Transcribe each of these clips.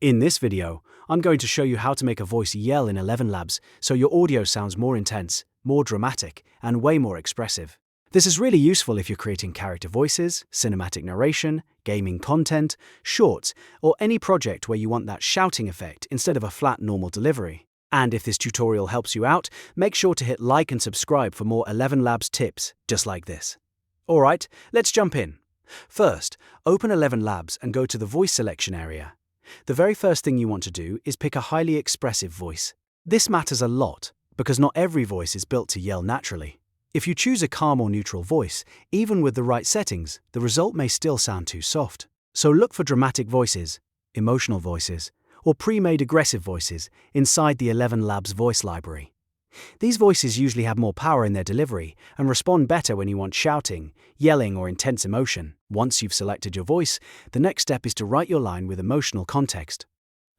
In this video, I'm going to show you how to make a voice yell in ElevenLabs so your audio sounds more intense, more dramatic, and way more expressive. This is really useful if you're creating character voices, cinematic narration, gaming content, shorts, or any project where you want that shouting effect instead of a flat normal delivery. And if this tutorial helps you out, make sure to hit like and subscribe for more ElevenLabs tips just like this. Alright, let's jump in. First, open ElevenLabs and go to the voice selection area. The very first thing you want to do is pick a highly expressive voice. This matters a lot because not every voice is built to yell naturally. If you choose a calm or neutral voice, even with the right settings, the result may still sound too soft. So look for dramatic voices, emotional voices, or pre-made aggressive voices inside the ElevenLabs voice library. These voices usually have more power in their delivery and respond better when you want shouting, yelling, or intense emotion. Once you've selected your voice, the next step is to write your line with emotional context.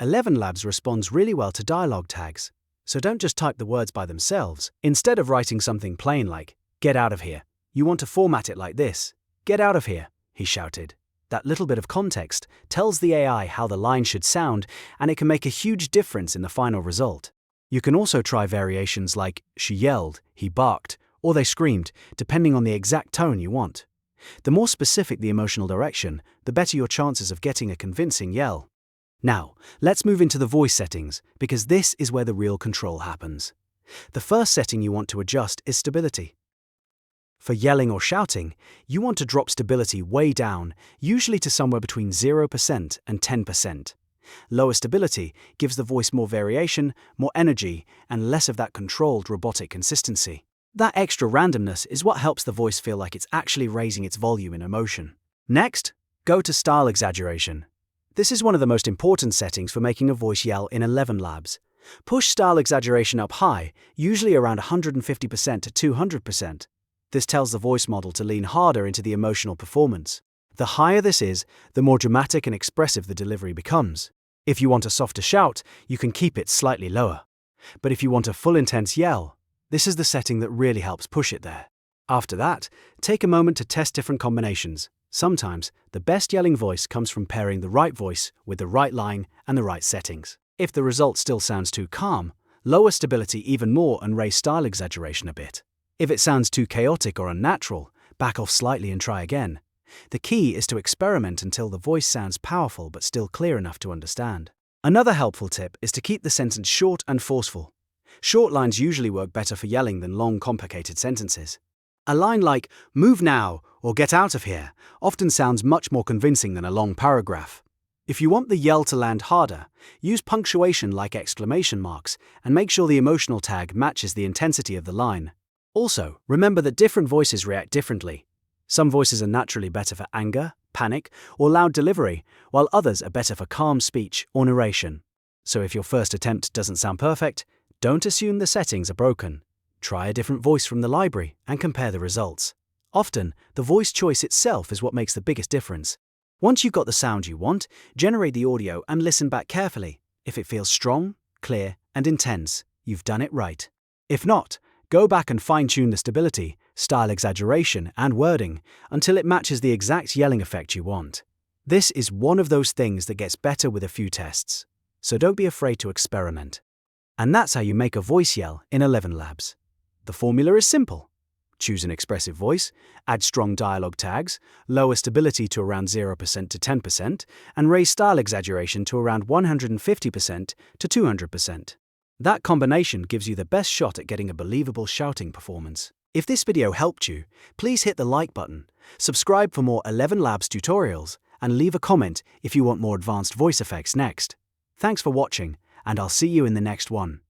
ElevenLabs responds really well to dialogue tags, so don't just type the words by themselves. Instead of writing something plain like, "Get out of here," you want to format it like this: "Get out of here," he shouted. That little bit of context tells the AI how the line should sound, and it can make a huge difference in the final result. You can also try variations like "she yelled," "he barked," or "they screamed," depending on the exact tone you want. The more specific the emotional direction, the better your chances of getting a convincing yell. Now, let's move into the voice settings, because this is where the real control happens. The first setting you want to adjust is stability. For yelling or shouting, you want to drop stability way down, usually to somewhere between 0% and 10%. Lower stability gives the voice more variation, more energy, and less of that controlled robotic consistency. That extra randomness is what helps the voice feel like it's actually raising its volume in emotion. Next, go to style exaggeration. This is one of the most important settings for making a voice yell in ElevenLabs. Push style exaggeration up high, usually around 150% to 200%. This tells the voice model to lean harder into the emotional performance. The higher this is, the more dramatic and expressive the delivery becomes. If you want a softer shout, you can keep it slightly lower. But if you want a full intense yell, this is the setting that really helps push it there. After that, take a moment to test different combinations. Sometimes, the best yelling voice comes from pairing the right voice with the right line and the right settings. If the result still sounds too calm, lower stability even more and raise style exaggeration a bit. If it sounds too chaotic or unnatural, back off slightly and try again. The key is to experiment until the voice sounds powerful but still clear enough to understand. Another helpful tip is to keep the sentence short and forceful. Short lines usually work better for yelling than long, complicated sentences. A line like, "Move now," or "Get out of here," often sounds much more convincing than a long paragraph. If you want the yell to land harder, use punctuation like exclamation marks and make sure the emotional tag matches the intensity of the line. Also, remember that different voices react differently. Some voices are naturally better for anger, panic, or loud delivery, while others are better for calm speech or narration. So if your first attempt doesn't sound perfect, don't assume the settings are broken. Try a different voice from the library and compare the results. Often, the voice choice itself is what makes the biggest difference. Once you've got the sound you want, generate the audio and listen back carefully. If it feels strong, clear, and intense, you've done it right. If not, go back and fine-tune the stability, style exaggeration, and wording until it matches the exact yelling effect you want. This is one of those things that gets better with a few tests, so don't be afraid to experiment. And that's how you make a voice yell in ElevenLabs. The formula is simple. Choose an expressive voice, add strong dialogue tags, lower stability to around 0% to 10%, and raise style exaggeration to around 150% to 200%. That combination gives you the best shot at getting a believable shouting performance. If this video helped you, please hit the like button, subscribe for more ElevenLabs tutorials, and leave a comment if you want more advanced voice effects next. Thanks for watching, and I'll see you in the next one.